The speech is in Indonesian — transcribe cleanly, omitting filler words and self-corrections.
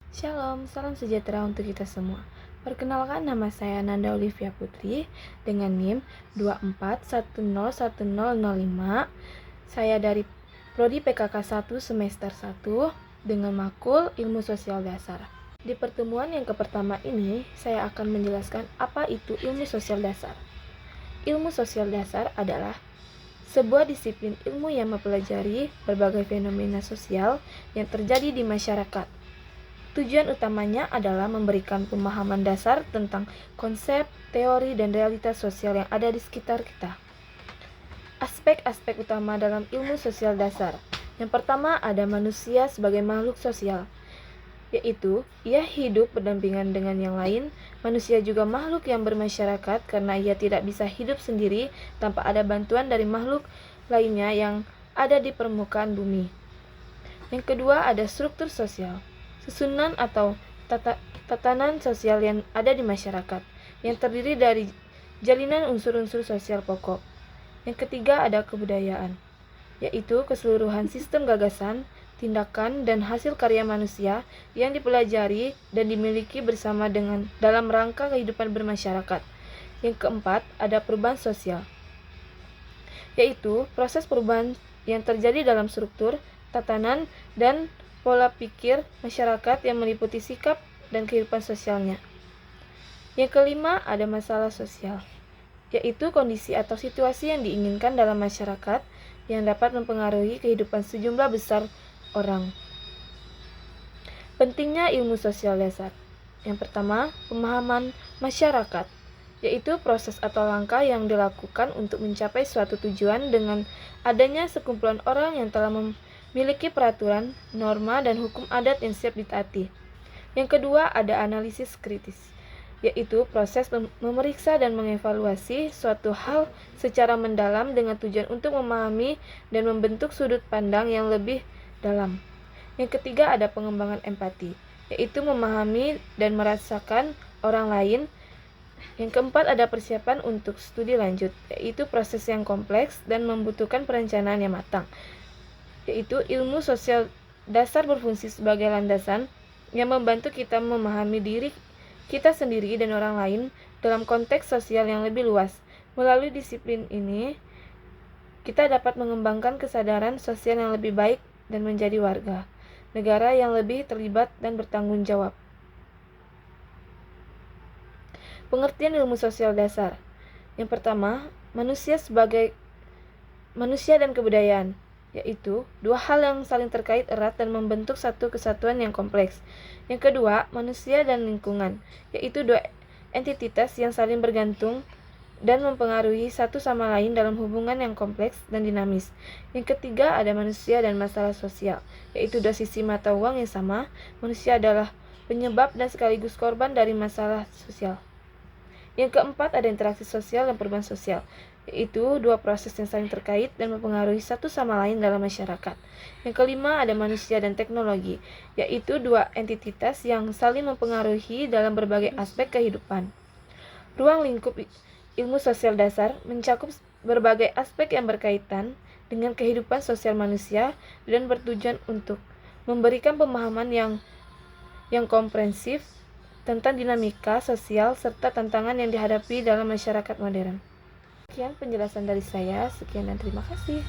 Shalom, salam sejahtera untuk kita semua. Perkenalkan, nama saya Nanda Olivia Putri dengan NIM 24101005. Saya dari Prodi PKK 1 semester 1 dengan makul Ilmu Sosial Dasar. Di pertemuan yang pertama ini, saya akan menjelaskan apa itu ilmu sosial dasar. Ilmu sosial dasar adalah sebuah disiplin ilmu yang mempelajari berbagai fenomena sosial yang terjadi di masyarakat. Tujuan utamanya adalah memberikan pemahaman dasar tentang konsep, teori, dan realitas sosial yang ada di sekitar kita. Aspek-aspek utama dalam ilmu sosial dasar. Yang pertama ada manusia sebagai makhluk sosial, yaitu ia hidup berdampingan dengan yang lain. Manusia juga makhluk yang bermasyarakat karena ia tidak bisa hidup sendiri tanpa ada bantuan dari makhluk lainnya yang ada di permukaan bumi. Yang kedua ada struktur sosial, susunan atau tatanan sosial yang ada di masyarakat, yang terdiri dari jalinan unsur-unsur sosial pokok. Yang ketiga ada kebudayaan, yaitu keseluruhan sistem gagasan, tindakan, dan hasil karya manusia yang dipelajari dan dimiliki bersama dengan dalam rangka kehidupan bermasyarakat. Yang keempat ada perubahan sosial, yaitu proses perubahan yang terjadi dalam struktur, tatanan, dan pola pikir masyarakat yang meliputi sikap dan kehidupan sosialnya. Yang kelima ada masalah sosial, yaitu kondisi atau situasi yang diinginkan dalam masyarakat yang dapat mempengaruhi kehidupan sejumlah besar orang. Pentingnya ilmu sosial dasar. Yang pertama, pemahaman masyarakat, yaitu proses atau langkah yang dilakukan untuk mencapai suatu tujuan dengan adanya sekumpulan orang yang telah memiliki peraturan, norma, dan hukum adat yang siap ditaati. Yang kedua, ada analisis kritis, yaitu proses memeriksa dan mengevaluasi suatu hal secara mendalam dengan tujuan untuk memahami dan membentuk sudut pandang yang lebih dalam. Yang ketiga ada pengembangan empati, yaitu memahami dan merasakan orang lain. Yang keempat ada persiapan untuk studi lanjut, yaitu proses yang kompleks dan membutuhkan perencanaan yang matang. Yaitu ilmu sosial dasar berfungsi sebagai landasan yang membantu kita memahami diri kita sendiri dan orang lain dalam konteks sosial yang lebih luas. Melalui disiplin ini, kita dapat mengembangkan kesadaran sosial yang lebih baik dan menjadi warga negara yang lebih terlibat dan bertanggung jawab. Pengertian ilmu sosial dasar. Yang pertama, manusia dan kebudayaan, yaitu dua hal yang saling terkait erat dan membentuk satu kesatuan yang kompleks. Yang kedua, manusia dan lingkungan, yaitu dua entitas yang saling bergantung dan mempengaruhi satu sama lain dalam hubungan yang kompleks dan dinamis. Yang ketiga ada manusia dan masalah sosial, yaitu dua sisi mata uang yang sama. Manusia adalah penyebab dan sekaligus korban dari masalah sosial. Yang keempat ada interaksi sosial dan perubahan sosial, yaitu dua proses yang saling terkait dan mempengaruhi satu sama lain dalam masyarakat. Yang kelima ada manusia dan teknologi, yaitu dua entitas yang saling mempengaruhi dalam berbagai aspek kehidupan. Ruang lingkup ilmu sosial dasar mencakup berbagai aspek yang berkaitan dengan kehidupan sosial manusia dan bertujuan untuk memberikan pemahaman yang komprehensif tentang dinamika sosial serta tantangan yang dihadapi dalam masyarakat modern. Sekian penjelasan dari saya, sekian dan terima kasih.